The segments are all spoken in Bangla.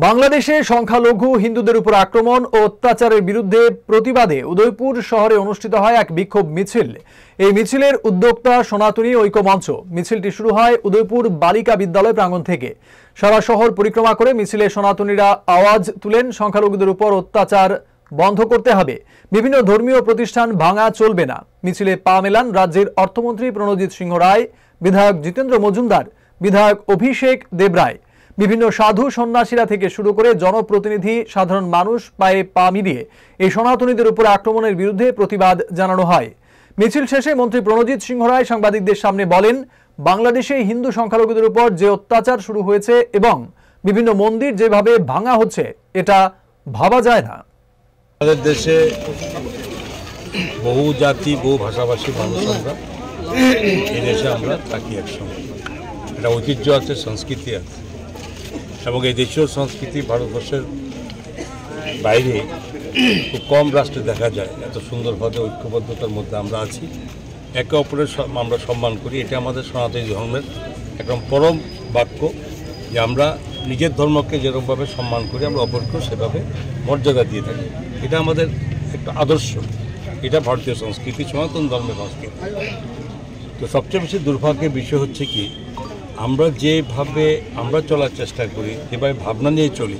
বাংলাদেশে সংখ্যালঘু হিন্দুদের উপর আক্রমণ ও অত্যাচারের বিরুদ্ধে প্রতিবাদে উদয়পুর শহরে অনুষ্ঠিত হয় এক বিক্ষোভ মিছিল। এই মিছিলের উদ্যোক্তা সনাতনী ঐক্য মঞ্চ। মিছিলটি শুরু হয় উদয়পুর বালিকা বিদ্যালয় প্রাঙ্গণ থেকে। সারা শহর পরিক্রমা করে মিছিলে সনাতনীরা আওয়াজ তুলেন, সংখ্যালঘুদের উপর অত্যাচার বন্ধ করতে হবে, বিভিন্ন ধর্মীয় প্রতিষ্ঠান ভাঙা চলবে না। মিছিলে পা মেলান রাজ্যের অর্থমন্ত্রী প্রণজিৎ সিংহ রায়, বিধায়ক জিতেন্দ্র মজুমদার, বিধায়ক অভিষেক দেবরায়। বিভিন্ন সাধু সন্ন্যাসীরা থেকে শুরু করে জনপ্রতিনিধি, সাধারণ মানুষ পায়ে পা মিলিয়ে এই সনাতনীদের উপর আক্রমণের বিরুদ্ধে প্রতিবাদ জানানো হয়। মিছিল শেষে মন্ত্রী প্রণজিৎ সিংহ রায় সাংবাদিকদের সামনে বলেন, বাংলাদেশে হিন্দু সংখ্যালঘুদের উপর যে অত্যাচার শুরু হয়েছে এবং বিভিন্ন মন্দির যেভাবে ভাঙা হচ্ছে, এটা ভাবা যায় না। আমাদের দেশে বহু জাতি, বহু ভাষাভাষী মানুষ আমরা, এই দেশে আমরা থাকি একসঙ্গে। একটা ঐতিহ্য আছে, সংস্কৃতি আছে, এবং এই দেশীয় সংস্কৃতি ভারতবর্ষের বাইরে খুব কম রাষ্ট্রে দেখা যায়। এত সুন্দরভাবে ঐক্যবদ্ধতার মধ্যে আমরা আছি, একে অপরের আমরা সম্মান করি। এটা আমাদের সনাতনী ধর্মের একদম পরম বাক্য যে আমরা নিজের ধর্মকে যেরকমভাবে সম্মান করি, আমরা অপরকেও সেভাবে মর্যাদা দিয়ে থাকি। এটা আমাদের একটা আদর্শ, এটা ভারতীয় সংস্কৃতি, সনাতন ধর্মের সংস্কৃতি। তো সবচেয়ে বেশি দুর্ভাগ্যের বিষয় হচ্ছে কি, আমরা যেভাবে আমরা চলার চেষ্টা করি, যেভাবে ভাবনা নিয়ে চলি,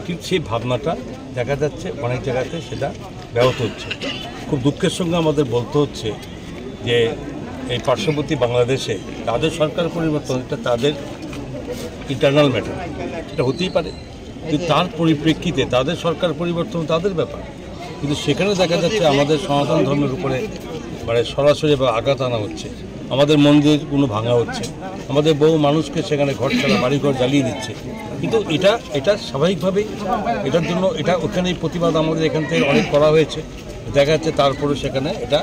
ঠিক সেই ভাবনাটা দেখা যাচ্ছে অনেক জায়গাতে সেটা ব্যাহত হচ্ছে। খুব দুঃখের সঙ্গে আমাদের বলতে হচ্ছে যে এই পার্শ্ববর্তী বাংলাদেশে তাদের সরকার পরিবর্তন, এটা তাদের ইন্টারনাল ম্যাটার, এটা হতেই পারে, কিন্তু তার পরিপ্রেক্ষিতে তাদের সরকার পরিবর্তন তাদের ব্যাপার। কিন্তু সেখানে দেখা যাচ্ছে আমাদের সনাতন ধর্মের উপরে মানে সরাসরি আঘাত আনা হচ্ছে, আমাদের মন্দিরগুলো ভাঙা হচ্ছে, আমাদের বহু মানুষকে সেখানে ঘর ছাড়া বাড়িঘর জ্বালিয়ে দিচ্ছে। কিন্তু এটা স্বাভাবিকভাবেই এটার জন্য ওখানেই প্রতিবাদ আমাদের এখান থেকে অনেক করা হয়েছে, দেখা যাচ্ছে তারপরে সেখানে এটা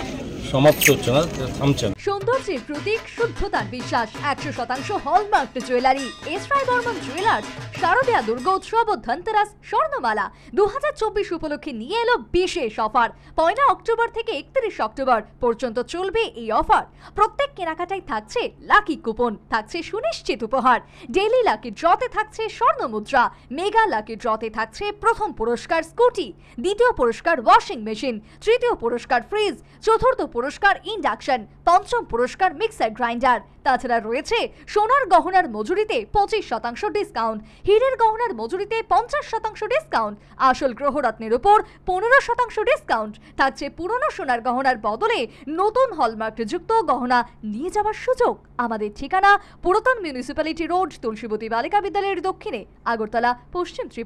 সমাপ্ত হচ্ছে না, থামছে না। সৌন্দর্যের প্রতীক, শুদ্ধতার বিশ্বাস, 100% hallmark jewellery S Roy Barman jewellers শারদীয়া দুর্গোৎসব ও ধনতেরাস স্বর্ণমালা 2024 উপলক্ষে নিয়ে এলো বিশেষ অফার। 1 অক্টোবর থেকে 31 অক্টোবর পর্যন্ত চলবে এই অফার। প্রত্যেক কেনাকাটায় থাকছে লাকি কুপন, থাকছে সুনিশ্চিত উপহার। ডেইলি লাকি ড্রতে থাকছে স্বর্ণ মুদ্রা, মেগা লাকি ড্রতে থাকছে প্রথম পুরস্কার স্কুটি, দ্বিতীয় পুরস্কার ওয়াশিং মেশিন, তৃতীয় পুরস্কার ফ্রিজ, চতুর্থ পুরস্কার ইন্ডাকশন, পঞ্চম পুরস্কার মিক্সার গ্রাইন্ডার। তাছাড়া রয়েছে সোনার গহনার মজুরিতে 25% ডিসকাউন্ট, হীরের গহনার মজুরিতে 50% ডিসকাউন্ট, আসল গ্রহরত্নের উপর 15% ডিসকাউন্ট। থাকছে পুরনো সোনার গহনার বদলে নতুন হলমার্ক যুক্ত গহনা নিয়ে যাওয়ার সুযোগ। আমাদের ঠিকানা পুরাতন মিউনিসিপ্যালিটি রোড, তুলসীবতী বালিকা বিদ্যালয়ের দক্ষিণে, আগরতলা, পশ্চিম ত্রিপুরা।